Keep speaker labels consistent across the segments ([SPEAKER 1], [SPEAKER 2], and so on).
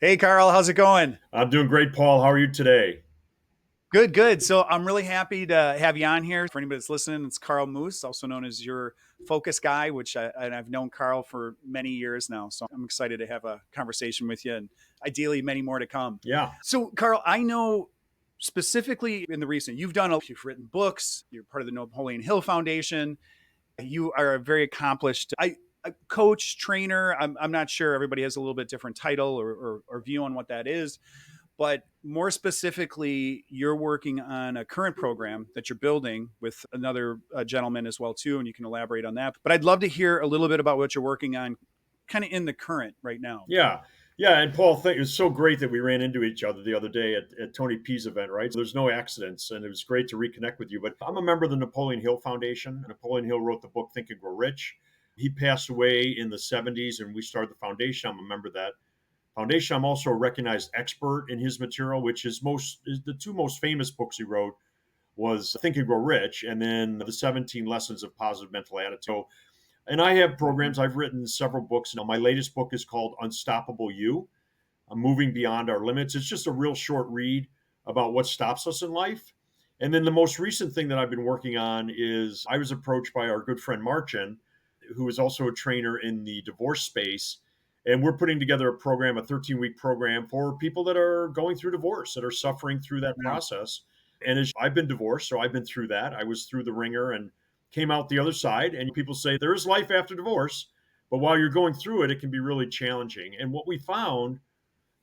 [SPEAKER 1] Hey, Carl, how's it going?
[SPEAKER 2] I'm doing great, Paul. How are you today?
[SPEAKER 1] Good, good. So I'm really happy to have you on here. For anybody that's listening, it's Carl Moose, also known as your focus guy, and I've known Carl for many years now. So I'm excited to have a conversation with you and ideally many more to come.
[SPEAKER 2] Yeah.
[SPEAKER 1] So, Carl, I know specifically in the recent, you've written books, you're part of the Napoleon Hill Foundation. You are a very accomplished a coach, trainer. I'm not sure. Everybody has a little bit different title or view on what that is. But more specifically, you're working on a current program that you're building with another gentleman as well too, and you can elaborate on that. But I'd love to hear a little bit about what you're working on, kind of in the current right now.
[SPEAKER 2] Yeah. Yeah. And Paul, it's so great that we ran into each other the other day at Tony P's event, right? So there's no accidents, and it was great to reconnect with you. But I'm a member of the Napoleon Hill Foundation. Napoleon Hill wrote the book Think and Grow Rich. He passed away in the 70s, and we started the foundation. I'm a member of that foundation. I'm also a recognized expert in his material, which is the two most famous books he wrote was Think and Grow Rich, and then the 17 Lessons of Positive Mental Attitude. So, and I have programs. I've written several books. Now, my latest book is called Unstoppable You, Moving Beyond Our Limits. It's just a real short read about what stops us in life. And then the most recent thing that I've been working on is I was approached by our good friend Marcin, who is also a trainer in the divorce space. And we're putting together a program, a 13-week program for people that are going through divorce, that are suffering through that
[SPEAKER 1] Yeah.
[SPEAKER 2] process. And as I've been divorced, so I've been through that. I was through the ringer and came out the other side. And people say there is life after divorce, but while you're going through it, it can be really challenging. And what we found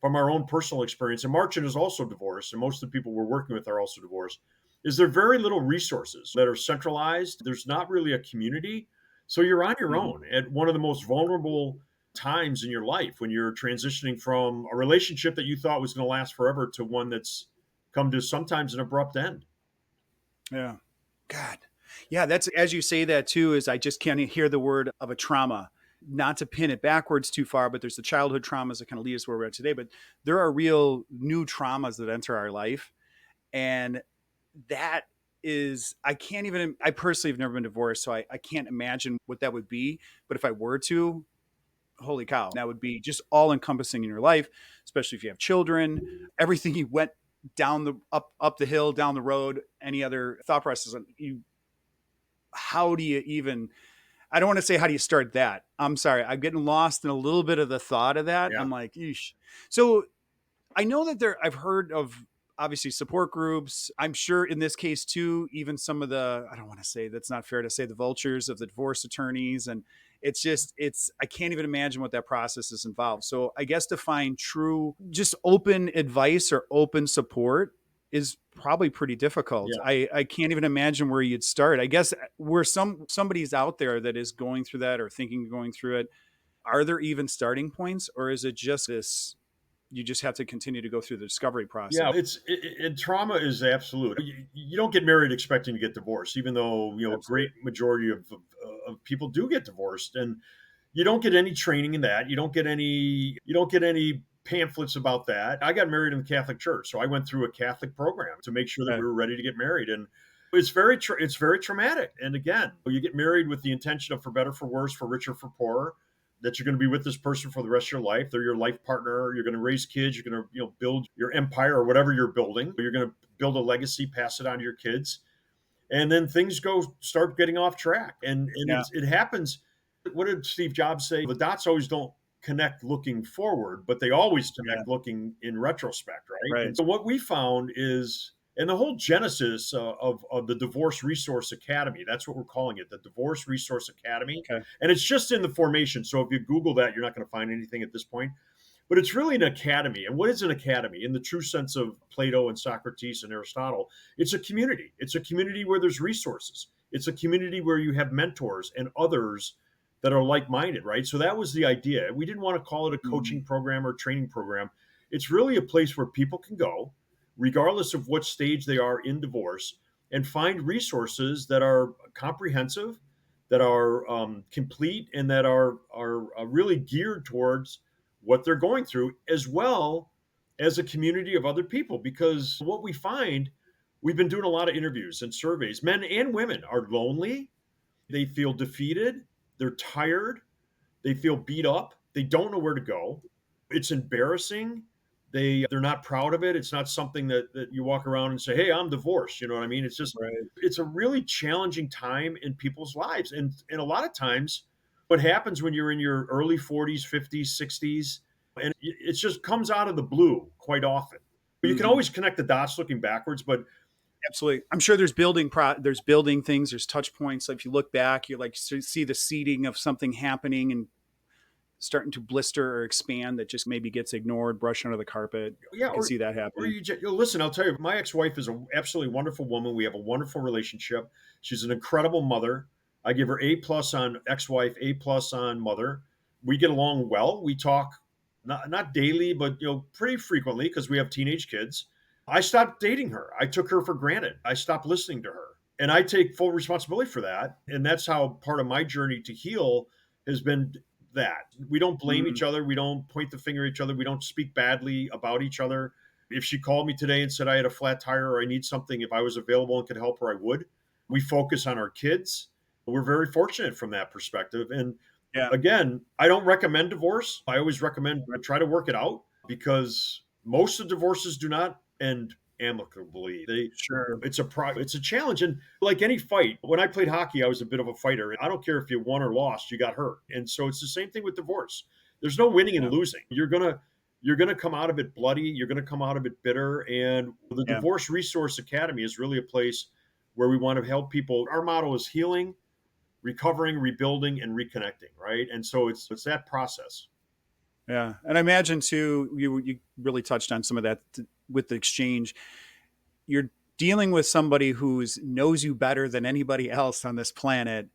[SPEAKER 2] from our own personal experience, and Marcin is also divorced, and most of the people we're working with are also divorced, is there very little resources that are centralized. There's not really a community. So you're on your
[SPEAKER 1] Mm-hmm.
[SPEAKER 2] own at one of the most vulnerable times in your life when you're transitioning from a relationship that you thought was going to last forever to one that's come to sometimes an abrupt end.
[SPEAKER 1] Yeah. God. Yeah, that's as you say that too, is I just can't hear the word of a trauma. Not to pin it backwards too far, but there's the childhood traumas that kind of lead us where we're at today. But there are real new traumas that enter our life. And that is, I can't even, I personally have never been divorced, so I can't imagine what that would be. But if I were to, holy cow, that would be just all encompassing in your life, especially if you have children, everything you went down the up the hill, down the road, any other thought process. You, how do you even, I don't want to say how do you start that. I'm sorry. I'm getting lost in a little bit of the thought of that.
[SPEAKER 2] Yeah.
[SPEAKER 1] I'm like, eesh. So I know that I've heard of obviously support groups. I'm sure in this case too, even some of the, I don't want to say, that's not fair to say, the vultures of the divorce attorneys. And I can't even imagine what that process is involved. So I guess to find true, just open advice or open support is probably pretty difficult.
[SPEAKER 2] Yeah.
[SPEAKER 1] I can't even imagine where you'd start. I guess where somebody's out there that is going through that or thinking of going through it, are there even starting points, or is it just this, you just have to continue to go through the discovery
[SPEAKER 2] Yeah,
[SPEAKER 1] process?
[SPEAKER 2] trauma is absolute. You don't get married expecting to get divorced, even though a great
[SPEAKER 1] Absolutely.
[SPEAKER 2] majority of people do get divorced, and you don't get any training in that. You don't get any pamphlets about that. I got married in the Catholic Church, so I went through a Catholic program to make sure that we
[SPEAKER 1] Okay.
[SPEAKER 2] were ready to get married, and it's very traumatic. And again, you get married with the intention of for better, for worse, for richer, for poorer, that you're going to be with this person for the rest of your life. They're your life partner. You're going to raise kids. You're going to build your empire or whatever you're building. You're going to build a legacy, pass it on to your kids, and then things go start getting off track. And
[SPEAKER 1] Yeah.
[SPEAKER 2] it happens. What did Steve Jobs say? The dots always don't connect looking forward, but they always
[SPEAKER 1] Yeah.
[SPEAKER 2] connect looking in retrospect, right? And
[SPEAKER 1] Right.
[SPEAKER 2] so what we found is, and the whole genesis of the Divorce Resource Academy, that's what we're calling it, the Divorce Resource Academy.
[SPEAKER 1] Okay.
[SPEAKER 2] And it's just in the formation. So if you Google that, you're not going to find anything at this point. But it's really an academy. And what is an academy? In the true sense of Plato and Socrates and Aristotle, it's a community. It's a community where there's resources. It's a community where you have mentors and others that are like minded, right? So that was the idea. We didn't want to call it a
[SPEAKER 1] Mhm.
[SPEAKER 2] coaching program or training program. It's really a place where people can go, regardless of what stage they are in divorce, and find resources that are comprehensive, that are complete, and that are really geared towards what they're going through, as well as a community of other people. Because what we find, we've been doing a lot of interviews and surveys, men and women are lonely, they feel defeated, they're tired, they feel beat up, they don't know where to go. It's embarrassing. They're not proud of it. It's not something that you walk around and say, "Hey, I'm divorced." You know what I mean? It's just
[SPEAKER 1] Right.
[SPEAKER 2] it's a really challenging time in people's lives. And a lot of times what happens when you're in your early 40s, 50s, 60s, and it just comes out of the blue quite often. You can
[SPEAKER 1] Hmm.
[SPEAKER 2] always connect the dots looking backwards, but
[SPEAKER 1] Absolutely. I'm sure there's building things, there's touch points. So if you look back, you like see the seeding of something happening and starting to blister or expand that just maybe gets ignored, brushed under the carpet.
[SPEAKER 2] yeah,
[SPEAKER 1] I can see that happening.
[SPEAKER 2] listen. I'll tell you, my ex-wife is an absolutely wonderful woman. We have a wonderful relationship. She's an incredible mother. I give her A+ on ex-wife, A+ on mother. We get along well. We talk not daily, but pretty frequently because we have teenage kids. I stopped dating her. I took her for granted. I stopped listening to her, and I take full responsibility for that. And that's how part of my journey to heal has been that. We don't blame
[SPEAKER 1] Mm,
[SPEAKER 2] each other. We don't point the finger at each other. We don't speak badly about each other. If she called me today and said I had a flat tire or I need something, if I was available and could help her, I would. We focus on our kids. We're very fortunate from that perspective. And
[SPEAKER 1] yeah.
[SPEAKER 2] again, I don't recommend divorce. I always recommend
[SPEAKER 1] Right.
[SPEAKER 2] try to work it out because most of divorces do not end amicably. They
[SPEAKER 1] Sure.
[SPEAKER 2] it's a challenge, and like any fight, when I played hockey I was a bit of a fighter. I don't care if you won or lost, you got hurt. And so it's the same thing with divorce. There's no winning and
[SPEAKER 1] Yeah.
[SPEAKER 2] losing. You're going to come out of it bloody, you're going to come out of it bitter. And the
[SPEAKER 1] Yeah.
[SPEAKER 2] Divorce Resource Academy is really a place where we want to help people. Our motto is healing, recovering, rebuilding, and reconnecting, right? And so it's that process.
[SPEAKER 1] Yeah. And I imagine too, you really touched on some of that with the exchange. You're dealing with somebody who knows you better than anybody else on this planet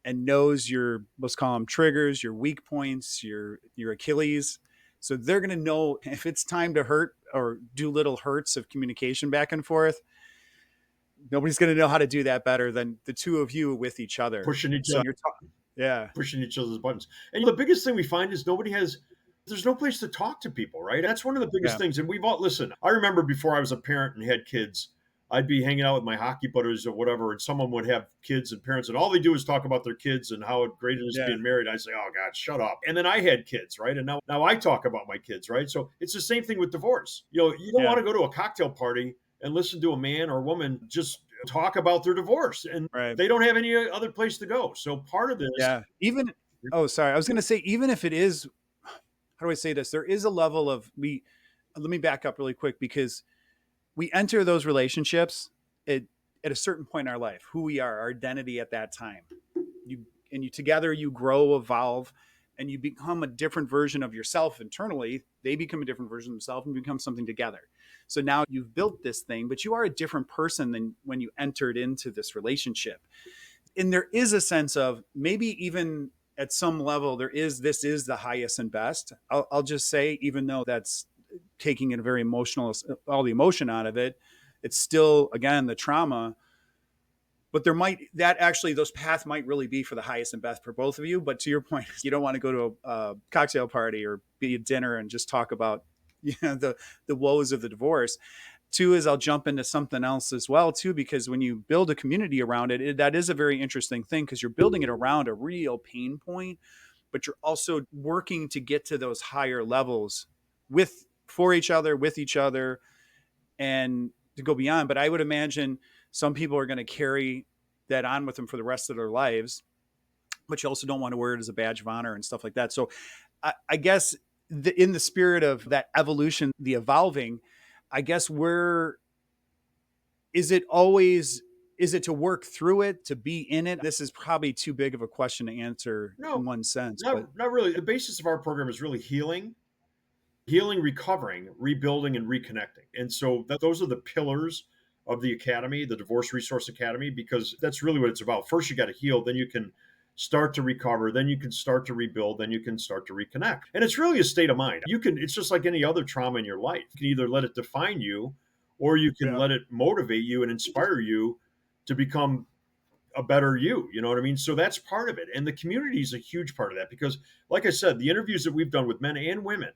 [SPEAKER 1] and knows your, let's call them triggers, your weak points, your Achilles. So they're going to know if it's time to hurt or do little hurts of communication back and forth. Nobody's going to know how to do that better than the two of you with each other.
[SPEAKER 2] pushing each
[SPEAKER 1] So
[SPEAKER 2] other
[SPEAKER 1] you're talking, yeah,
[SPEAKER 2] pushing each other's buttons. And the biggest thing we find is there's no place to talk to people, right? That's one of the biggest
[SPEAKER 1] yeah,
[SPEAKER 2] things. And we've all, listen, I remember before I was a parent and had kids, I'd be hanging out with my hockey buddies or whatever, and someone would have kids and parents, and all they do is talk about their kids and how great it is
[SPEAKER 1] yeah,
[SPEAKER 2] being married. I say, oh God, shut up. And then I had kids, right? And now I talk about my kids, right? So it's the same thing with divorce. You don't
[SPEAKER 1] yeah,
[SPEAKER 2] want to go to a cocktail party and listen to a man or woman just talk about their divorce. And
[SPEAKER 1] right.
[SPEAKER 2] they don't have any other place to go. So part of this,
[SPEAKER 1] Yeah. Even, oh, sorry. I was going to say, even if it is, how do I say this? There is a level of, let me back up really quick because we enter those relationships at, at a certain point in our life, who we are, our identity at that time. You, and you together, you grow, evolve, and you become a different version of yourself internally. They become a different version of themselves and become something together. So now you've built this thing, but you are a different person than when you entered into this relationship. And there is a sense of maybe even at some level there is this is the highest and best. I'll just say, even though that's taking it very emotional, all the emotion out of it, it's still again the trauma. But there might that actually those paths might really be for the highest and best for both of you. But to your point, you don't want to go to a cocktail party or be at dinner and just talk about the woes of the divorce. Two is I'll jump into something else as well too, because when you build a community around it, that is a very interesting thing because you're building it around a real pain point, but you're also working to get to those higher levels for each other, with each other, and to go beyond. But I would imagine some people are going to carry that on with them for the rest of their lives, but you also don't want to wear it as a badge of honor and stuff like that. So I guess in the spirit of that evolution, the evolving, I guess is it always is it to work through it, to be in it? This is probably too big of a question to answer in
[SPEAKER 2] no,
[SPEAKER 1] one sense, but
[SPEAKER 2] not really. The basis of our program is really healing, recovering, rebuilding, and reconnecting. And so those are the pillars of the academy, the Divorce Resource Academy, because that's really what it's about. First, you got to heal, then you can start to recover, then you can start to rebuild, then you can start to reconnect. And it's really a state of mind. It's just like any other trauma in your life. You can either let it define you or you can
[SPEAKER 1] yeah,
[SPEAKER 2] let it motivate you and inspire you to become a better you. You know what I mean? So that's part of it. And the community is a huge part of that because, like I said, the interviews that we've done with men and women,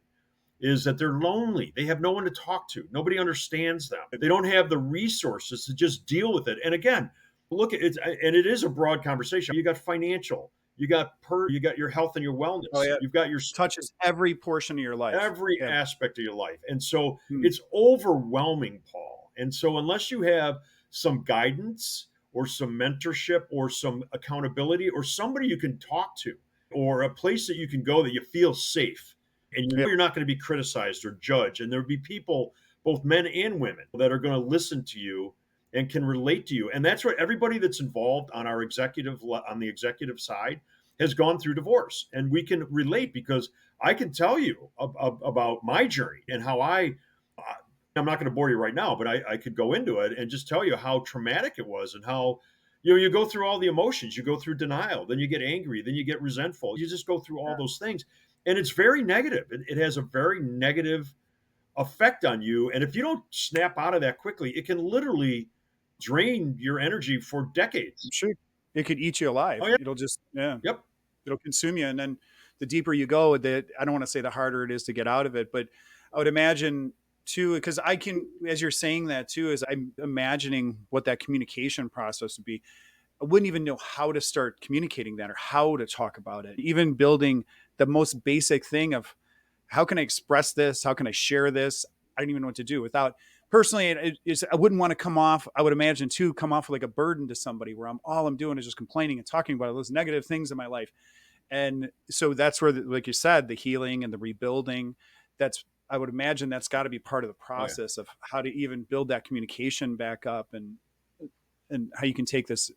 [SPEAKER 2] is that they're lonely. They have no one to talk to. Nobody understands them. They don't have the resources to just deal with it. And again, look at it, and it is a broad conversation. You got financial, you got your health and your
[SPEAKER 1] Oh
[SPEAKER 2] wellness.
[SPEAKER 1] yeah,
[SPEAKER 2] You've got your
[SPEAKER 1] touches every portion of your life.
[SPEAKER 2] every
[SPEAKER 1] Yeah.
[SPEAKER 2] aspect of your life. And so
[SPEAKER 1] Hmm.
[SPEAKER 2] it's overwhelming, Paul. And so unless you have some guidance or some mentorship or some accountability or somebody you can talk to or a place that you can go that you feel safe and you
[SPEAKER 1] Yeah.
[SPEAKER 2] know you're not going to be criticized or judged, and there'll be people, both men and women, that are going to listen to you and can relate to you. And that's what everybody that's involved on the executive side has gone through divorce, and we can relate because I can tell you about my journey and how I'm not going to bore you right now, but I could go into it and just tell you how traumatic it was and how, you go through all the emotions. You go through denial, then you get angry, then you get resentful. You just go through all those things. And it's very negative. It has a very negative effect on you. And if you don't snap out of that quickly, it can literally drain your energy for
[SPEAKER 1] I'm
[SPEAKER 2] decades.
[SPEAKER 1] sure it could eat you
[SPEAKER 2] Oh,
[SPEAKER 1] alive.
[SPEAKER 2] yeah.
[SPEAKER 1] It'll just, yeah,
[SPEAKER 2] Yep.
[SPEAKER 1] it'll consume you. And then the deeper you go, that I don't want to say the harder it is to get out of it, but I would imagine too, because I can, as you're saying that too, is I'm imagining what that communication process would be. I wouldn't even know how to start communicating that or how to talk about it. Even building the most basic thing of how can I express this? How can I share this? I don't even know what to do without personally. I wouldn't want to come off. I would imagine too, come off like a burden to somebody where all I'm doing is just complaining and talking about all those negative things in my life. And so that's where, like you said, the healing and the rebuilding. That's I would imagine that's got to be part of the
[SPEAKER 2] Oh, yeah.
[SPEAKER 1] process of how to even build that communication back up and how you can take this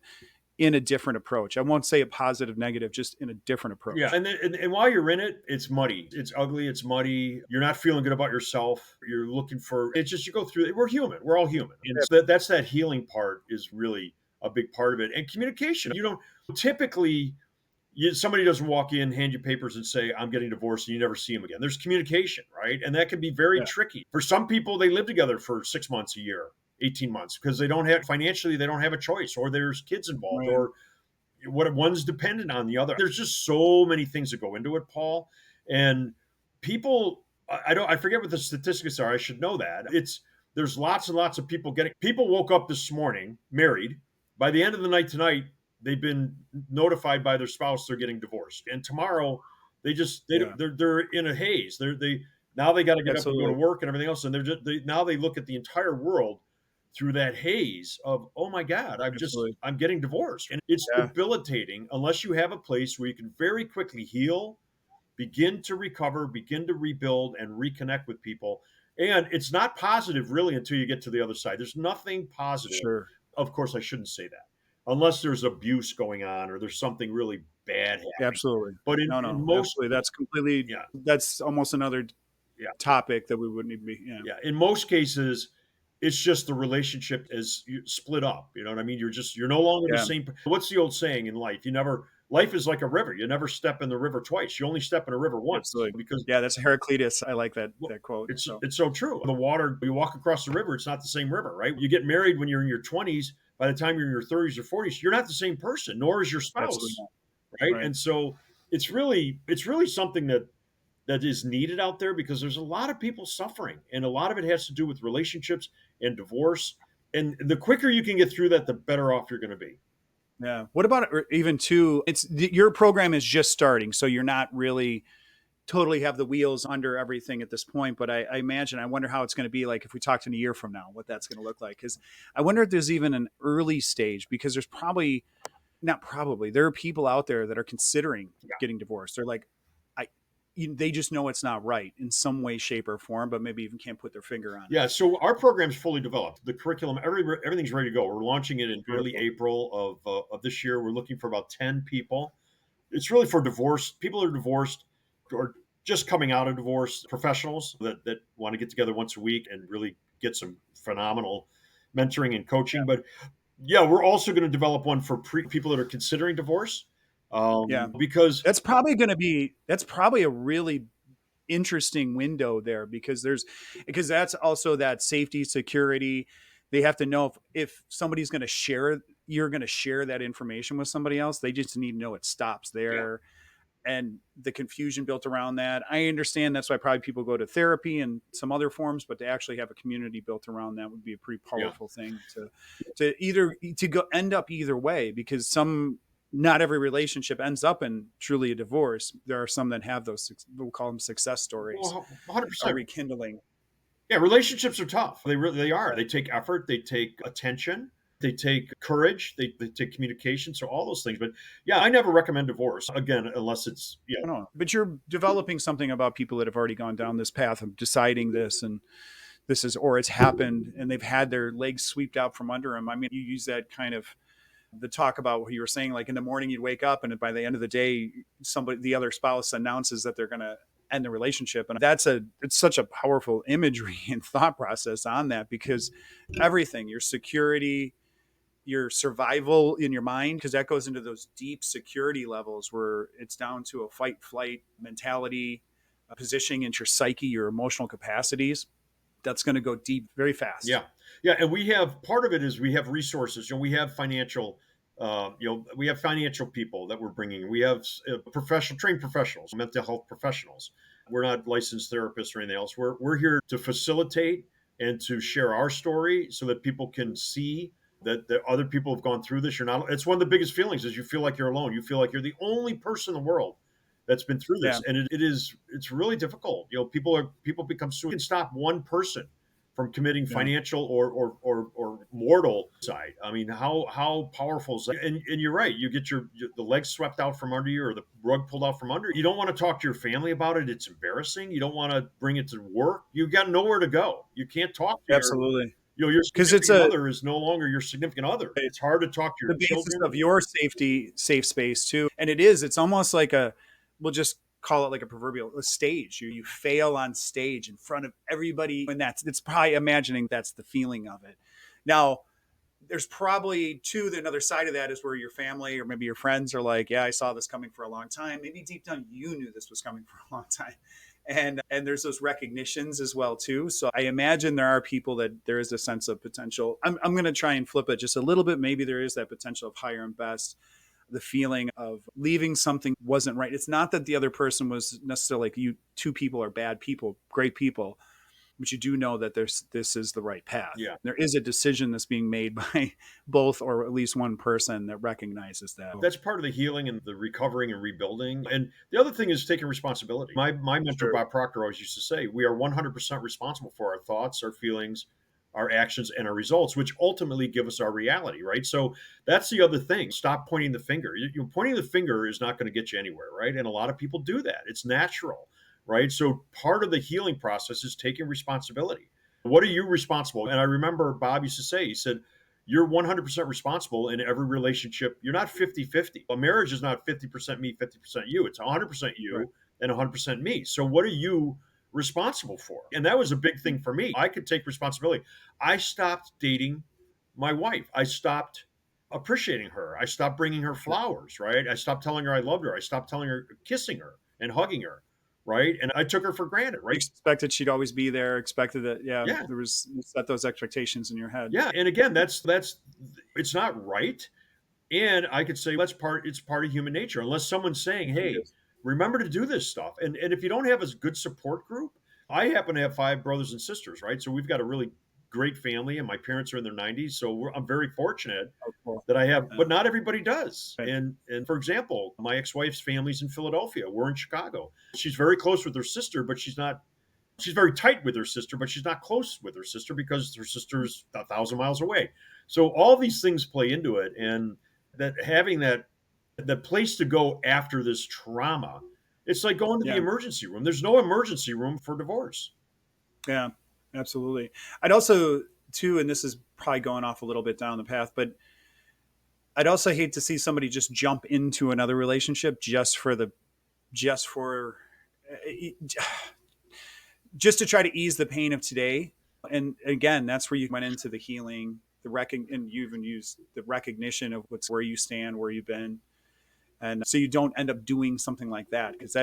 [SPEAKER 1] in a different approach. I won't say a positive, negative, just in a different
[SPEAKER 2] Yeah,
[SPEAKER 1] approach.
[SPEAKER 2] and while you're in it, it's muddy, it's ugly, it's muddy. You're not feeling good about yourself. You're looking for it's just you go through it. We're human. We're all human, and so that's that healing part is really a big part of it. And communication. You don't typically somebody doesn't walk in, hand you papers, and say, "I'm getting divorced," and you never see them again. There's communication, right? And that can be very
[SPEAKER 1] Yeah,
[SPEAKER 2] tricky. For some people, they live together for 6 months, a year, 18 months, because they don't have financially, they don't have a choice, or there's kids involved,
[SPEAKER 1] right.
[SPEAKER 2] or what one's dependent on the other. There's just so many things that go into it, Paul. And people, I forget what the statistics are. I should know that. There's lots and lots of people woke up this morning married. By the end of the night tonight, they've been notified by their spouse they're getting divorced. And tomorrow
[SPEAKER 1] Yeah,
[SPEAKER 2] they're in a haze. They now they got to get up and go to
[SPEAKER 1] absolutely,
[SPEAKER 2] work and everything else. And now they look at the entire world through that haze of, oh my God,
[SPEAKER 1] absolutely.
[SPEAKER 2] I'm getting divorced. And it's
[SPEAKER 1] Yeah,
[SPEAKER 2] debilitating unless you have a place where you can very quickly heal, begin to recover, begin to rebuild, and reconnect with people. And it's not positive really until you get to the other side. There's nothing positive.
[SPEAKER 1] sure.
[SPEAKER 2] Of course, I shouldn't say that unless there's abuse going on or there's something really bad happening.
[SPEAKER 1] Absolutely.
[SPEAKER 2] But
[SPEAKER 1] No,
[SPEAKER 2] in
[SPEAKER 1] no,
[SPEAKER 2] most,
[SPEAKER 1] absolutely. That's completely,
[SPEAKER 2] yeah,
[SPEAKER 1] that's almost another
[SPEAKER 2] yeah,
[SPEAKER 1] topic that we wouldn't even be. Yeah.
[SPEAKER 2] yeah, in most cases, it's just the relationship is split up. You know what I mean? You're no longer the
[SPEAKER 1] Yeah.
[SPEAKER 2] same. What's the old saying in life? Life is like a river. You never step in the river twice. You only step in a river once
[SPEAKER 1] Absolutely.
[SPEAKER 2] because
[SPEAKER 1] Yeah. That's Heraclitus. I like that,
[SPEAKER 2] well,
[SPEAKER 1] that quote. So,
[SPEAKER 2] it's so true. The water, you walk across the river, it's not the same river, right? You get married when you're in your 20s. By the time you're in your 30s or 40s, you're not the same person, nor is your
[SPEAKER 1] absolutely
[SPEAKER 2] spouse,
[SPEAKER 1] not.
[SPEAKER 2] right?
[SPEAKER 1] Right.
[SPEAKER 2] And so it's really something that is needed out there because there's a lot of people suffering, and a lot of it has to do with relationships and divorce. And the quicker you can get through that, the better off you're going to be.
[SPEAKER 1] Yeah. What about even too? Your program is just starting. So you're not really totally have the wheels under everything at this point. But I imagine, I wonder how it's going to be like if we talked in a year from now, what that's going to look like. Because I wonder if there's even an early stage, because there's probably, not probably, there are people out there that are considering
[SPEAKER 2] Yeah.
[SPEAKER 1] getting divorced. They're like, I, they just know it's not right in some way, shape, or form, but maybe even can't put their finger on it.
[SPEAKER 2] Yeah, so our program's fully developed. The curriculum, everything's ready to go. We're launching it in early
[SPEAKER 1] Beautiful.
[SPEAKER 2] April of this year. We're looking for about 10 people. It's really for divorced people who are divorced or just coming out of divorce, professionals that want to get together once a week and really get some phenomenal mentoring and
[SPEAKER 1] Yeah.
[SPEAKER 2] coaching. But yeah, we're also going to develop one for people that are considering divorce,
[SPEAKER 1] Yeah.
[SPEAKER 2] because
[SPEAKER 1] That's probably a really interesting window there, because that's also that safety, security. They have to know if somebody's going to share, you're going to share that information with somebody else. They just need to know it stops
[SPEAKER 2] yeah,
[SPEAKER 1] there. And the confusion built around that. I understand that's why probably people go to therapy and some other forms, but to actually have a community built around that would be a pretty
[SPEAKER 2] yeah,
[SPEAKER 1] powerful thing to either to go end up either way, because some not every relationship ends up in truly a divorce. There are some that have those, we'll call them success stories,
[SPEAKER 2] Well,
[SPEAKER 1] a
[SPEAKER 2] 100%.
[SPEAKER 1] rekindling.
[SPEAKER 2] Yeah, relationships are tough. They really they are. They take effort, they take attention, they take courage, they take communication. So all those things. But yeah, I never recommend divorce again, unless it's
[SPEAKER 1] I don't know, but you're developing something about people that have already gone down this path of deciding this, and this is, or it's happened, and they've had their legs swept out from under them. I mean, you use that kind of the talk about what you were saying, like in the morning you'd wake up, and by the end of the day, somebody, the other spouse, announces that they're going to end the relationship, and it's such a powerful imagery and thought process on that, because everything, your security, your survival in your mind, because that goes into those deep security levels where it's down to a fight flight mentality, positioning into your psyche, your emotional capacities. That's going to go deep very fast.
[SPEAKER 2] yeah, yeah, and we have part of it is we have resources. We have financial, we have financial people that we're bringing. We have professional trained professionals, mental health professionals. We're not licensed therapists or anything else. We're here to facilitate and to share our story so that people can see that other people have gone through this. You're not. It's one of the biggest feelings is you feel like you're alone. You feel like you're the only person in the world that's been through
[SPEAKER 1] Yeah,
[SPEAKER 2] this, and it's really difficult. People become so. You can stop one person from committing
[SPEAKER 1] yeah,
[SPEAKER 2] financial or mortal side. I mean, how powerful is that? And you're right. You get the legs swept out from under you or the rug pulled out from under you. You don't want to talk to your family about it. It's embarrassing. You don't want to bring it to work. You've got nowhere to go. You can't talk to
[SPEAKER 1] absolutely.
[SPEAKER 2] your
[SPEAKER 1] Because it's
[SPEAKER 2] significant
[SPEAKER 1] a
[SPEAKER 2] other is no longer your significant other. It's hard to talk to your
[SPEAKER 1] the basis
[SPEAKER 2] children.
[SPEAKER 1] of your safety, safe space too. And it's almost like we'll just call it like a proverbial a stage. You fail on stage in front of everybody, and it's probably imagining that's the feeling of it. Now, there's probably too another side of that is where your family or maybe your friends are like, yeah, I saw this coming for a long time. Maybe deep down you knew this was coming for a long time. And there's those recognitions as well too. So I imagine there are people that there is a sense of potential. I'm going to try and flip it just a little bit. Maybe there is that potential of higher and best, the feeling of leaving something wasn't right. It's not that the other person was necessarily like you. Two people are bad people, great people, but you do know that this is the right path.
[SPEAKER 2] Yeah.
[SPEAKER 1] There is a decision that's being made by both or at least one person that recognizes that.
[SPEAKER 2] That's part of the healing and the recovering and rebuilding. And the other thing is taking responsibility. My mentor,
[SPEAKER 1] Sure.
[SPEAKER 2] Bob Proctor, always used to say, we are 100% responsible for our thoughts, our feelings, our actions, and our results, which ultimately give us our reality, right? So that's the other thing. Stop pointing the finger. Pointing the finger is not going to get you anywhere, right? And a lot of people do that. It's natural, right? So part of the healing process is taking responsibility. What are you responsible? And I remember Bob used to say, he said, you're 100% responsible in every relationship. You're not 50-50. A marriage is not 50% me, 50% you. It's 100%
[SPEAKER 1] Right.
[SPEAKER 2] you and 100% me. So what are you responsible for? And that was a big thing for me. I could take responsibility. I stopped dating my wife. I stopped appreciating her. I stopped bringing her flowers, right? I stopped telling her I loved her. I stopped telling her, kissing her and hugging her, right? And I took her for granted,
[SPEAKER 1] You
[SPEAKER 2] right?
[SPEAKER 1] expected she'd always be there, expected that, yeah,
[SPEAKER 2] Yeah.
[SPEAKER 1] there was, you set those expectations in your head.
[SPEAKER 2] Yeah. And again, that's it's not right. And I could say it's part of human nature. Unless someone's saying,
[SPEAKER 1] It
[SPEAKER 2] "Hey,
[SPEAKER 1] is.
[SPEAKER 2] remember to do this stuff." And if you don't have a good support group, I happen to have five brothers and sisters, right? So we've got a really great family, and my parents are in their 90s, so I'm very fortunate
[SPEAKER 1] Oh, cool.
[SPEAKER 2] that I have.
[SPEAKER 1] Yeah.
[SPEAKER 2] But not everybody does.
[SPEAKER 1] Right.
[SPEAKER 2] And for example, my ex-wife's family's in Philadelphia. We're in Chicago. She's very close with her sister, but she's not. She's very tight with her sister, but she's not close with her sister because her sister's 1,000 miles away. So all these things play into it, and that having that place to go after this trauma, it's like going to the
[SPEAKER 1] Yeah.
[SPEAKER 2] emergency room. There's no emergency room for divorce.
[SPEAKER 1] Yeah. Absolutely. I'd also, too, and this is probably going off a little bit down the path, but I'd also hate to see somebody just jump into another relationship just for just to try to ease the pain of today. And again, that's where you went into the healing, and you even used the recognition of where you stand, where you've been, and so you don't end up doing something like that, because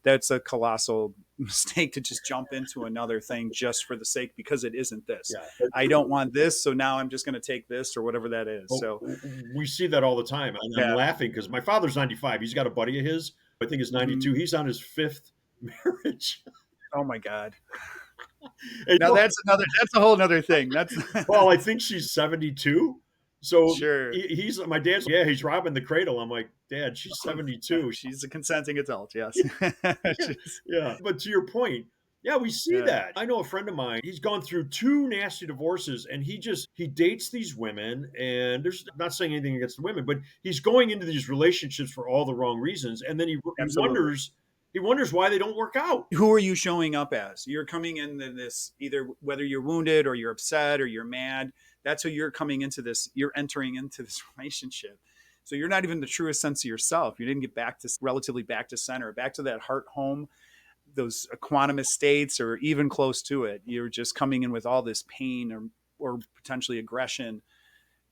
[SPEAKER 1] that's a colossal mistake to just jump into another thing just for the sake, because it isn't this.
[SPEAKER 2] Yeah.
[SPEAKER 1] I don't want this, so now I'm just going to take this or whatever that is.
[SPEAKER 2] Oh,
[SPEAKER 1] So
[SPEAKER 2] we see that all the time. And I'm
[SPEAKER 1] yeah.
[SPEAKER 2] laughing because my father's 95. He's got a buddy of his, I think is
[SPEAKER 1] Hmm.
[SPEAKER 2] 92. He's on his fifth marriage.
[SPEAKER 1] Oh my God.
[SPEAKER 2] And,
[SPEAKER 1] Now that's a whole nother thing. That's
[SPEAKER 2] well, I think she's 72. So
[SPEAKER 1] Sure.
[SPEAKER 2] he's my dad's, yeah, he's robbing the cradle. I'm like, Dad, she's
[SPEAKER 1] Yeah,
[SPEAKER 2] 72.
[SPEAKER 1] she's a consenting adult. Yes.
[SPEAKER 2] Yeah,
[SPEAKER 1] She's-
[SPEAKER 2] yeah. But to your point, yeah, we see
[SPEAKER 1] yeah,
[SPEAKER 2] that. I know a friend of mine, he's gone through two nasty divorces and he dates these women and there's not saying anything against the women, but he's going into these relationships for all the wrong reasons. And then
[SPEAKER 1] absolutely.
[SPEAKER 2] he wonders why they don't work out.
[SPEAKER 1] Who are you showing up as? You're coming into this either whether you're wounded or you're upset or you're mad. That's who you're coming into this. You're entering into this relationship. So you're not even the truest sense of yourself. You didn't get back to relatively back to center, back to that heart home, those equanimous states, or even close to it. You're just coming in with all this pain or potentially aggression.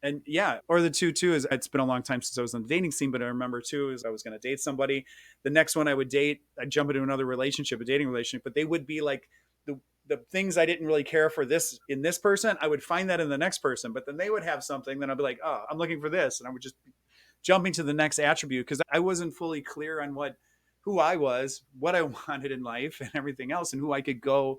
[SPEAKER 1] And yeah, or the two too is it's been a long time since I was on the dating scene, but I remember too is I was going to date somebody. The next one I would date, I'd jump into another relationship, a dating relationship, but they would be like the things I didn't really care for this in this person, I would find that in the next person, but then they would have something, then I'd be like, oh, I'm looking for this, and I would just be jumping to the next attribute because I wasn't fully clear on who I was, what I wanted in life, and everything else, and who I could go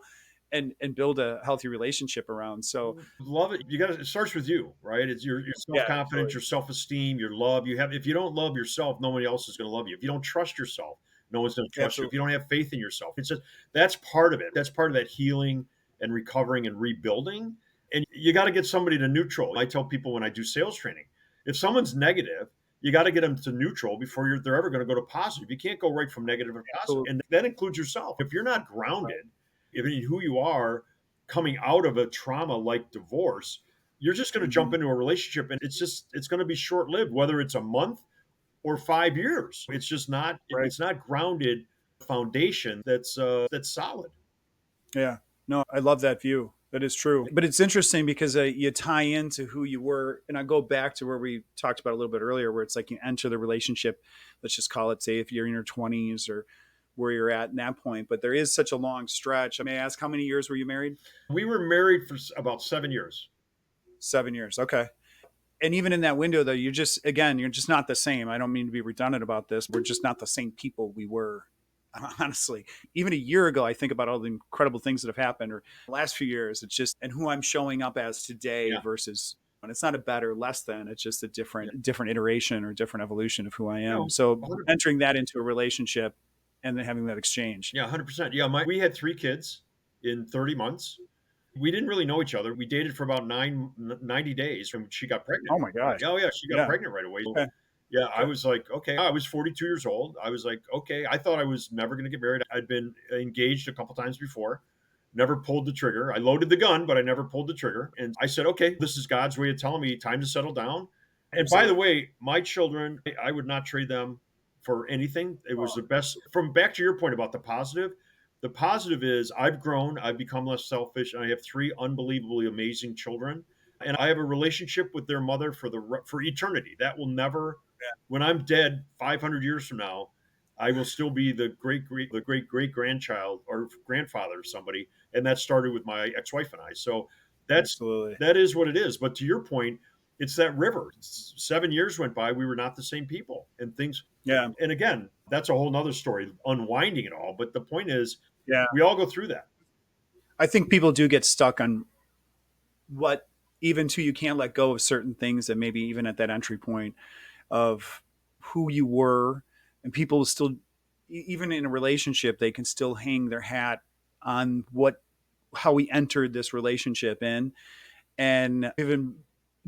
[SPEAKER 1] and build a healthy relationship around. So
[SPEAKER 2] Love it. You got to, it starts with you, right? It's your self
[SPEAKER 1] yeah,
[SPEAKER 2] confidence,
[SPEAKER 1] absolutely,
[SPEAKER 2] your self esteem, your love. You have, if you don't love yourself, nobody else is going to love you. If you don't trust yourself, no one's going to trust you. If
[SPEAKER 1] absolutely,
[SPEAKER 2] you don't have faith in yourself, it's just, that's part of it. That's part of that healing and recovering and rebuilding. And you got to get somebody to neutral. I tell people when I do sales training, if someone's negative, you got to get them to neutral before they're ever going to go to positive. You can't go right from negative to positive.
[SPEAKER 1] absolutely,
[SPEAKER 2] And that includes yourself. If you're not
[SPEAKER 1] right.
[SPEAKER 2] grounded, even who you are, coming out of a trauma like divorce, you're just going to jump
[SPEAKER 1] Mhm.
[SPEAKER 2] into a relationship and it's going to be short lived, whether it's a month or 5 years. It's just not,
[SPEAKER 1] Right.
[SPEAKER 2] it's not grounded foundation that's solid.
[SPEAKER 1] Yeah. No, I love that view. That is true. But it's interesting because you tie into who you were. And I go back to where we talked about a little bit earlier, where it's like you enter the relationship, let's just call it, say, if you're in your 20s or where you're at in that point. But there is such a long stretch. I may ask, how many years were you married?
[SPEAKER 2] We were married for about 7 years.
[SPEAKER 1] 7 years. Okay. And even in that window, though, you're just not the same. I don't mean to be redundant about this. We're just not the same people we were. Honestly, even a year ago, I think about all the incredible things that have happened, or the last few years. It's just, and who I'm showing up as today
[SPEAKER 2] Yeah.
[SPEAKER 1] versus, and it's not a better, less than. It's just a
[SPEAKER 2] Yeah.
[SPEAKER 1] different iteration or different evolution of who I am.
[SPEAKER 2] No,
[SPEAKER 1] So
[SPEAKER 2] 100,
[SPEAKER 1] entering that into a relationship and then having that exchange.
[SPEAKER 2] yeah, 100%. Yeah. We had 3 kids in 30 months. We didn't really know each other. We dated for about 90 days when she got pregnant.
[SPEAKER 1] Oh my gosh.
[SPEAKER 2] Oh, yeah. She got
[SPEAKER 1] Yeah.
[SPEAKER 2] pregnant right away.
[SPEAKER 1] Okay.
[SPEAKER 2] Yeah, I
[SPEAKER 1] Okay.
[SPEAKER 2] was like, okay. I was 42 years old. I was like, okay. I thought I was never going to get married. I'd been engaged a couple times before, never pulled the trigger. I loaded the gun, but I never pulled the trigger. And I said, okay, this is God's way of telling me time to settle down. And by the
[SPEAKER 1] Absolutely.
[SPEAKER 2] way, my children, I would not trade them for anything. It was
[SPEAKER 1] Oh,
[SPEAKER 2] the best. From back to your point about the positive is I've grown, I've become less selfish, and I have three unbelievably amazing children. And I have a relationship with their mother for eternity. That will never, when I'm dead 500 years from now, I will still be the great grandchild or grandfather of somebody, and that started with my ex-wife and I. So that's
[SPEAKER 1] absolutely.
[SPEAKER 2] that is what it is. But to your point, it's that river. 7 years went by, we were not the same people, and things.
[SPEAKER 1] Yeah.
[SPEAKER 2] And again, that's a whole nother story, unwinding it all. But the point is,
[SPEAKER 1] Yeah.
[SPEAKER 2] we all go through that.
[SPEAKER 1] I think people do get stuck on what even too you can't let go of certain things that maybe even at that entry point of who you were, and people still even in a relationship they can still hang their hat on what how we entered this relationship in and even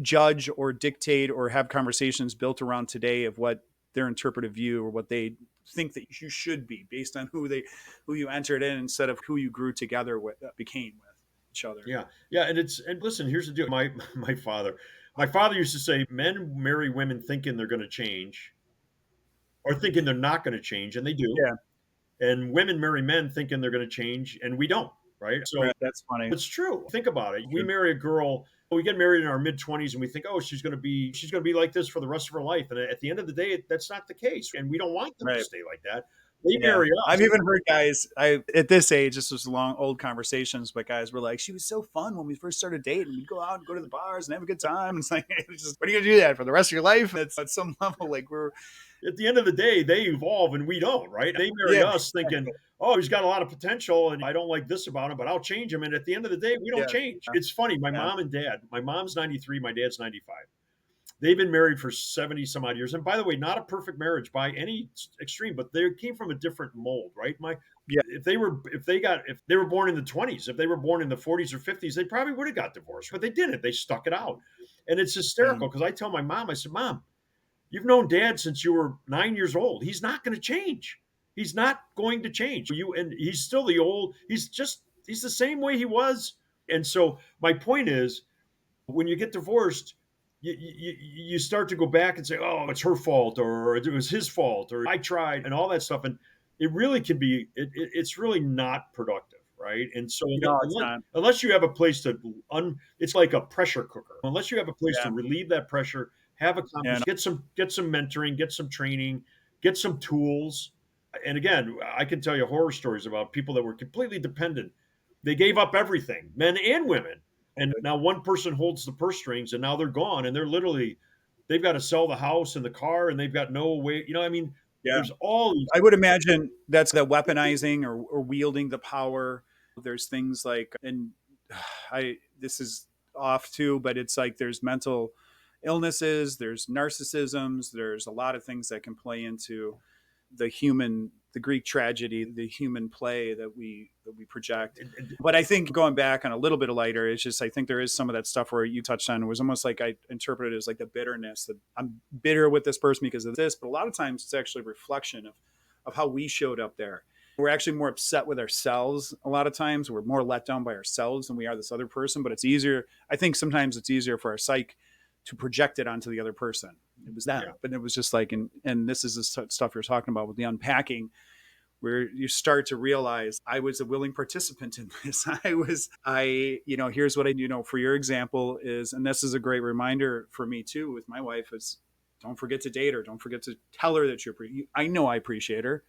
[SPEAKER 1] judge or dictate or have conversations built around today of what their interpretive view or what they think that you should be based on who you entered in instead of who you grew together with became with each other.
[SPEAKER 2] Yeah, yeah, and listen, here's the deal. My father used to say, men marry women thinking they're going to change, or thinking they're not going to change, and they do.
[SPEAKER 1] Yeah,
[SPEAKER 2] And women marry men thinking they're going to change, and we don't. Right? So
[SPEAKER 1] right, that's funny.
[SPEAKER 2] it's true. Think about it. We
[SPEAKER 1] True.
[SPEAKER 2] marry a girl, we get married in our mid 20s, and we think, oh, she's going to be like this for the rest of her life. And at the end of the day, that's not the case, and we don't want them to
[SPEAKER 1] Right.
[SPEAKER 2] stay like that. They
[SPEAKER 1] Yeah.
[SPEAKER 2] marry
[SPEAKER 1] I've
[SPEAKER 2] us.
[SPEAKER 1] even heard guys I at this age, this was long old conversations, but guys were like, she was so fun when we first started dating. We'd go out and go to the bars and have a good time. It's like it's just, what are you gonna do that for the rest of your life? It's at some level like we're
[SPEAKER 2] At the end of the day, they evolve and we don't, right? They marry
[SPEAKER 1] yeah,
[SPEAKER 2] us thinking, oh, he's got a lot of potential and I don't like this about him, but I'll change him. And at the end of the day, we don't
[SPEAKER 1] yeah,
[SPEAKER 2] change. It's funny.
[SPEAKER 1] yeah,
[SPEAKER 2] My mom's 93, my dad's 95. They've been married for 70 some odd years. And by the way, not a perfect marriage by any extreme, but they came from a different mold, right?
[SPEAKER 1] Yeah.
[SPEAKER 2] If they were born in the 20s, if they were born in the 40s or 50s, they probably would have got divorced, but they didn't. They stuck it out. And it's
[SPEAKER 1] Yeah.
[SPEAKER 2] hysterical because I tell my mom, I said, Mom, you've known dad since you were 9 years old. He's not going to change. He's not going to change. And he's still he's the same way he was. And so my point is, when you get divorced, you start to go back and say, oh, it's her fault, or it was his fault, or I tried, and all that stuff. And it really can be, it's really not productive, right? And so
[SPEAKER 1] No, it's not.
[SPEAKER 2] unless you have a place it's like a pressure cooker. Unless you have a place to
[SPEAKER 1] Yeah.
[SPEAKER 2] relieve that pressure, have a
[SPEAKER 1] Yeah.
[SPEAKER 2] conversation, get some mentoring, get some training, get some tools. And again, I can tell you horror stories about people that were completely dependent. They gave up everything, men and women, and now one person holds the purse strings and now they're gone and they've got to sell the house and the car and they've got no way, I mean,
[SPEAKER 1] Yeah.
[SPEAKER 2] there's all these.
[SPEAKER 1] I would imagine that's the weaponizing or wielding the power. There's things like, and this is off too, but it's like there's mental illnesses, there's narcissisms, there's a lot of things that can play into the Greek tragedy, the human play that we project. But I think going back on a little bit lighter, it's just I think there is some of that stuff where you touched on. It was almost like I interpreted it as like the bitterness that I'm bitter with this person because of this. But a lot of times it's actually a reflection of how we showed up there. We're actually more upset with ourselves. A lot of times we're more let down by ourselves than we are this other person. But it's easier. I think sometimes it's easier for our psyche to project it onto the other person. It was them,
[SPEAKER 2] Yeah.
[SPEAKER 1] but it was just like, and this is the stuff you're talking about with the unpacking, where you start to realize I was a willing participant in this. Here's what I do. For your example is, and this is a great reminder for me too with my wife is, don't forget to date her. Don't forget to tell her that I know I appreciate her.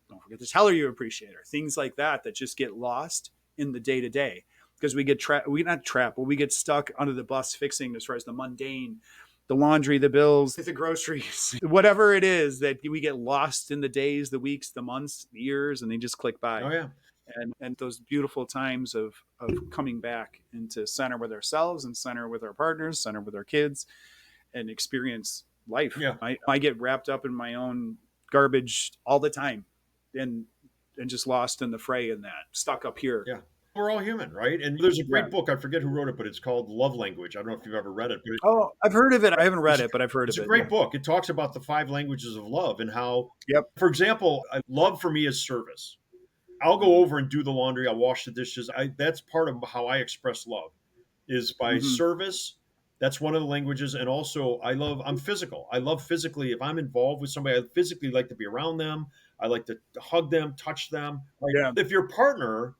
[SPEAKER 1] Don't forget to tell her you appreciate her. Things like that just get lost in the day to day because we get trapped. We not trapped, but we get stuck under the bus fixing as far as the mundane, the laundry, the bills, the groceries, whatever it is that we get lost in the days, the weeks, the months, the years, and they just click by.
[SPEAKER 2] Oh yeah.
[SPEAKER 1] And those beautiful times of coming back into center with ourselves and center with our partners, center with our kids, and experience life.
[SPEAKER 2] Yeah.
[SPEAKER 1] I get wrapped up in my own garbage all the time, and just lost in the fray in that, stuck up here.
[SPEAKER 2] Yeah. We're all human, right? And there's a
[SPEAKER 1] Yeah.
[SPEAKER 2] great book, I forget who wrote it, but it's called Love Language. I don't know if you've ever read it, but
[SPEAKER 1] Oh, I've heard of it. I haven't read it, but I've heard
[SPEAKER 2] it's
[SPEAKER 1] of
[SPEAKER 2] a
[SPEAKER 1] it.
[SPEAKER 2] great
[SPEAKER 1] Yeah.
[SPEAKER 2] book. It talks about the 5 languages of love and how,
[SPEAKER 1] Yep.
[SPEAKER 2] for example, love for me is service. I'll go over and do the laundry. I'll wash the dishes. That's part of how I express love is by
[SPEAKER 1] Mm-hmm.
[SPEAKER 2] service. That's one of the languages. And also I'm physical. I love physically. If I'm involved with somebody, I physically like to be around them. I like to hug them, touch them. Like
[SPEAKER 1] Yeah.
[SPEAKER 2] if your partner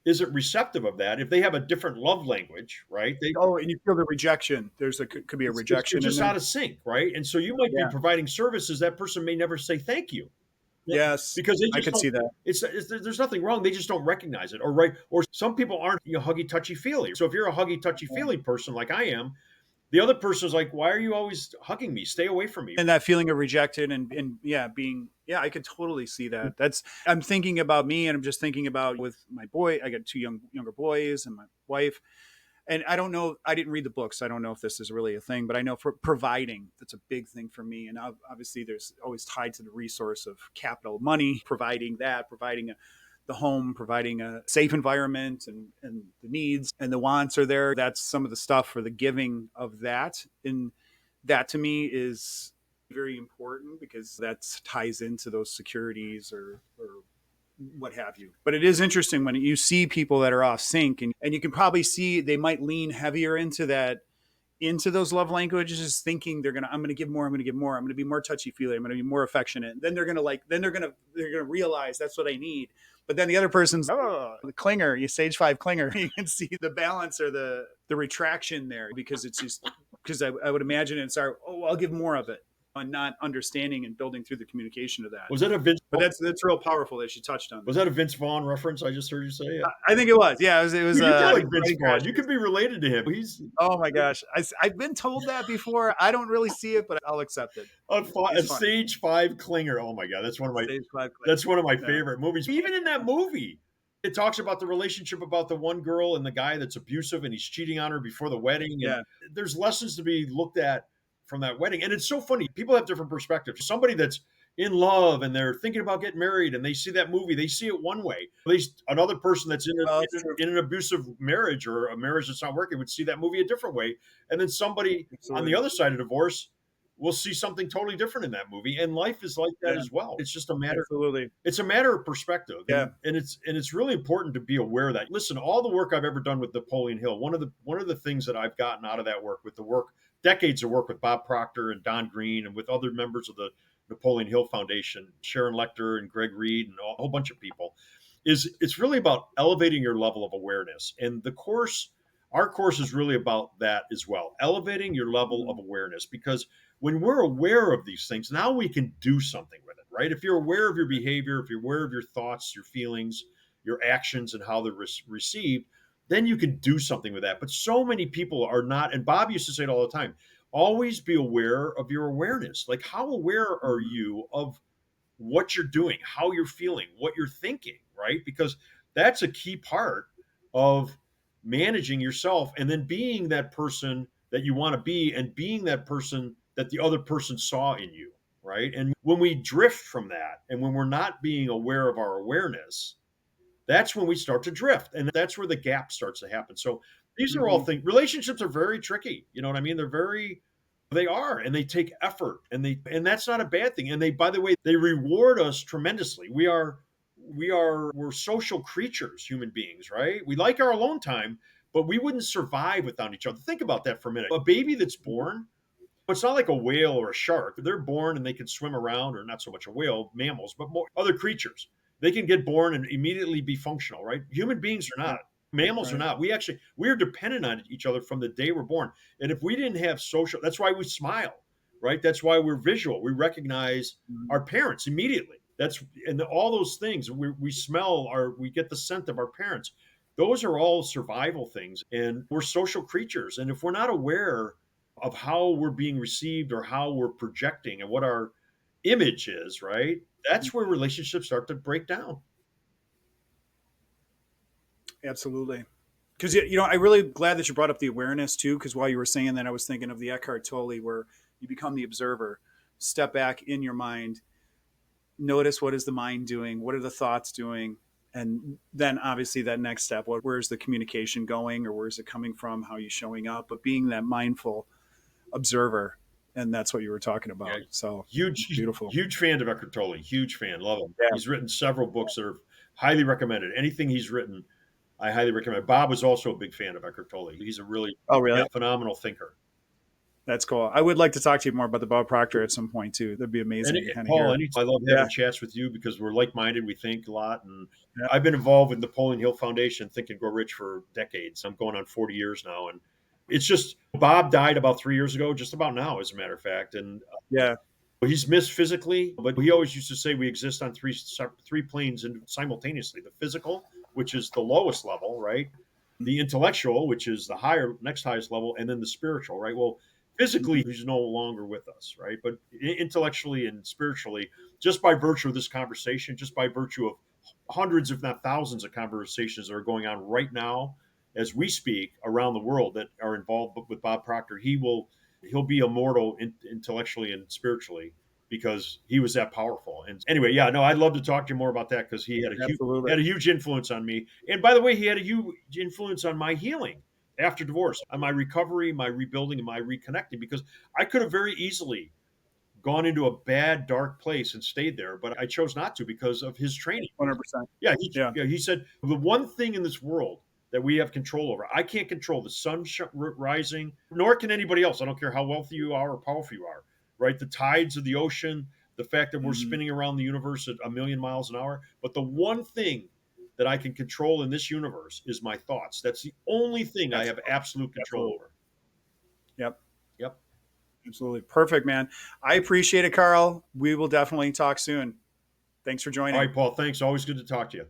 [SPEAKER 2] isn't receptive of that, if they have a different love language, right?
[SPEAKER 1] Oh, and you feel the rejection. Could be a
[SPEAKER 2] It's
[SPEAKER 1] rejection in
[SPEAKER 2] just
[SPEAKER 1] there.
[SPEAKER 2] out of sync, right? And so you might be
[SPEAKER 1] Yeah.
[SPEAKER 2] providing services that person may never say thank you. Yeah,
[SPEAKER 1] Yes,
[SPEAKER 2] because they
[SPEAKER 1] I
[SPEAKER 2] just
[SPEAKER 1] could
[SPEAKER 2] don't.
[SPEAKER 1] see that.
[SPEAKER 2] There's nothing wrong. They just don't recognize it, or right. Or some people aren't huggy touchy feely. So if you're a huggy touchy feely person like I am, the other person is like, "Why are you always hugging me? Stay away from me."
[SPEAKER 1] And that feeling of rejected and I could totally see that. I'm thinking about me, and I'm just thinking about with my boy. I got two younger boys and my wife. And I don't know, I didn't read the books. I don't know if this is really a thing, but I know for providing, that's a big thing for me. And obviously there's always tied to the resource of capital, money, providing the home, providing a safe environment, and the needs and the wants are there. That's some of the stuff for the giving of that. And that to me is very important because that ties into those securities or what have you. But it is interesting when you see people that are off sync, and you can probably see they might lean heavier into those love languages, thinking I'm gonna give more, I'm gonna be more touchy feely, I'm gonna be more affectionate. Then they're gonna realize that's what I need. But then the other person's the clinger, you stage 5 clinger. You can see the balance or the retraction there because it's just because I would imagine it's I'll give more of it, and not understanding and building through the communication of that.
[SPEAKER 2] Was that a Vince?
[SPEAKER 1] But that's real powerful that she touched on.
[SPEAKER 2] Was that a Vince Vaughn reference? I just heard you say it.
[SPEAKER 1] I think it was. Yeah, it was.
[SPEAKER 2] You feel
[SPEAKER 1] I
[SPEAKER 2] like
[SPEAKER 1] think
[SPEAKER 2] Vince
[SPEAKER 1] Wedding
[SPEAKER 2] Vaughn. You
[SPEAKER 1] Crashers.
[SPEAKER 2] could be related to him. He's
[SPEAKER 1] Oh my gosh, I've been told that before. I don't really see it, but I'll accept it.
[SPEAKER 2] a
[SPEAKER 1] He's funny.
[SPEAKER 2] stage 5 clinger. Oh my god,
[SPEAKER 1] Stage 5 click.
[SPEAKER 2] that's one of my
[SPEAKER 1] No.
[SPEAKER 2] favorite movies. Even in that movie, it talks about the relationship about the one girl and the guy that's abusive and he's cheating on her before the wedding. And
[SPEAKER 1] Yeah.
[SPEAKER 2] there's lessons to be looked at from that wedding. And it's so funny. People have different perspectives. Somebody that's in love and they're thinking about getting married and they see that movie, they see it one way. At least another person that's
[SPEAKER 1] Well, that's true.
[SPEAKER 2] in an abusive marriage or a marriage that's not working would see that movie a different way. And then somebody on the
[SPEAKER 1] Absolutely.
[SPEAKER 2] other side of divorce will see something totally different in that movie. And life is like that
[SPEAKER 1] Yeah,
[SPEAKER 2] as well. It's just a matter
[SPEAKER 1] absolutely.
[SPEAKER 2] it's a matter of perspective,
[SPEAKER 1] Yeah.
[SPEAKER 2] and it's really important to be aware of that. Listen, all the work I've ever done with Napoleon Hill, one of the things that I've gotten out of that work, with the work, decades of work with Bob Proctor and Don Green, and with other members of the Napoleon Hill Foundation, Sharon Lechter and Greg Reed, and a whole bunch of people, is it's really about elevating your level of awareness. And our course is really about that as well, elevating your level
[SPEAKER 1] Mhm.
[SPEAKER 2] of awareness, because when we're aware of these things, now we can do something with it, right? If you're aware of your behavior, if you're aware of your thoughts, your feelings, your actions, and how they're received, then you can do something with that. But so many people are not, and Bob used to say it all the time, always be aware of your awareness. Like, how aware are
[SPEAKER 1] Mhm.
[SPEAKER 2] you of what you're doing, how you're feeling, what you're thinking, right? Because that's a key part of managing yourself and then being that person that you want to be and being that person that the other person saw in you, right? And when we drift from that and when we're not being aware of our awareness, that's when we start to drift, and that's where the gap starts to happen. So these are all
[SPEAKER 1] Mhm.
[SPEAKER 2] things. Relationships are very tricky, you know what I mean? They are, and they take effort, and that's not a bad thing. And they, by the way, they reward us tremendously. We're social creatures, human beings, right? We like our alone time, but we wouldn't survive without each other. Think about that for a minute. A baby that's
[SPEAKER 1] Mhm.
[SPEAKER 2] born, it's not like a whale or a shark. They're born and they can swim around, or not so much a whale, mammals, but more other creatures. They can get born and immediately be functional, right? Human beings are
[SPEAKER 1] Yeah.
[SPEAKER 2] not. Mammals are
[SPEAKER 1] Right.
[SPEAKER 2] not. We're dependent on each other from the day we're born. And if we didn't have social, that's why we smile, right? That's why we're visual. We recognize
[SPEAKER 1] Mhm.
[SPEAKER 2] our parents immediately. That's and all those things. We smell we get the scent of our parents. Those are all survival things, and we're social creatures. And if we're not aware of how we're being received or how we're projecting and what our image is, right? That's where relationships start to break down.
[SPEAKER 1] Absolutely. Because I'm really glad that you brought up the awareness too. Because while you were saying that, I was thinking of the Eckhart Tolle, where you become the observer, step back in your mind, notice what is the mind doing, what are the thoughts doing, and then obviously that next step, where's the communication going, or where's it coming from, how are you showing up, but being that mindful observer, and that's what you were talking
[SPEAKER 2] Yeah,
[SPEAKER 1] about. So beautiful.
[SPEAKER 2] huge fan of Eckhart Tolle. Huge fan, love him.
[SPEAKER 1] Yeah.
[SPEAKER 2] He's written several books that are highly recommended. Anything he's written, I highly recommend. Bob was also a big fan of Eckhart Tolle. He's a really,
[SPEAKER 1] Oh,
[SPEAKER 2] yeah,
[SPEAKER 1] really?
[SPEAKER 2] phenomenal thinker.
[SPEAKER 1] That's cool. I would like to talk to you more about the Bob Proctor at some point too. That'd be
[SPEAKER 2] And
[SPEAKER 1] amazing to kind of
[SPEAKER 2] Paul,
[SPEAKER 1] hear.
[SPEAKER 2] I love
[SPEAKER 1] Yeah.
[SPEAKER 2] having chats with you because we're like minded. We think a lot, and
[SPEAKER 1] Yeah.
[SPEAKER 2] I've been involved with Napoleon Hill Foundation, Think and Grow Rich, for decades. I'm going on 40 years now, and it's just Bob died about 3 years ago, just about now, as a matter of fact, and
[SPEAKER 1] Yeah.
[SPEAKER 2] he's missed physically, but he always used to say we exist on three planes and simultaneously: the physical, which is the lowest level, right? The intellectual, which is the next highest level, and then the spiritual, right? Well, physically,
[SPEAKER 1] Mhm.
[SPEAKER 2] he's no longer with us, right? But intellectually and spiritually, just by virtue of this conversation, just by virtue of hundreds, if not thousands, of conversations that are going on right now as we speak around the world that are involved with Bob Proctor, he'll be immortal intellectually and spiritually because he was that powerful. And anyway, yeah, no, I'd love to talk to you more about that because
[SPEAKER 1] Absolutely.
[SPEAKER 2] had a huge influence on me. And by the way, he had a huge influence on my healing after divorce, on my recovery, my rebuilding, and my reconnecting. Because I could have very easily gone into a bad, dark place and stayed there, but I chose not to because of his training.
[SPEAKER 1] 100%. Yeah.
[SPEAKER 2] He said the one thing in this world that we have control over. I can't control the sun rising, nor can anybody else. I don't care how wealthy you are or powerful you are, right? The tides of the ocean, the fact that we're
[SPEAKER 1] Mhm.
[SPEAKER 2] spinning around the universe at a million miles an hour. But the one thing that I can control in this universe is my thoughts. That's the only thing I have
[SPEAKER 1] Absolutely.
[SPEAKER 2] absolute control
[SPEAKER 1] Absolutely.
[SPEAKER 2] over.
[SPEAKER 1] Yep.
[SPEAKER 2] Yep.
[SPEAKER 1] Absolutely. Perfect, man. I appreciate it, Carl. We will definitely talk soon. Thanks for
[SPEAKER 2] All
[SPEAKER 1] joining.
[SPEAKER 2] right, Paul. Thanks. Always good to talk to you.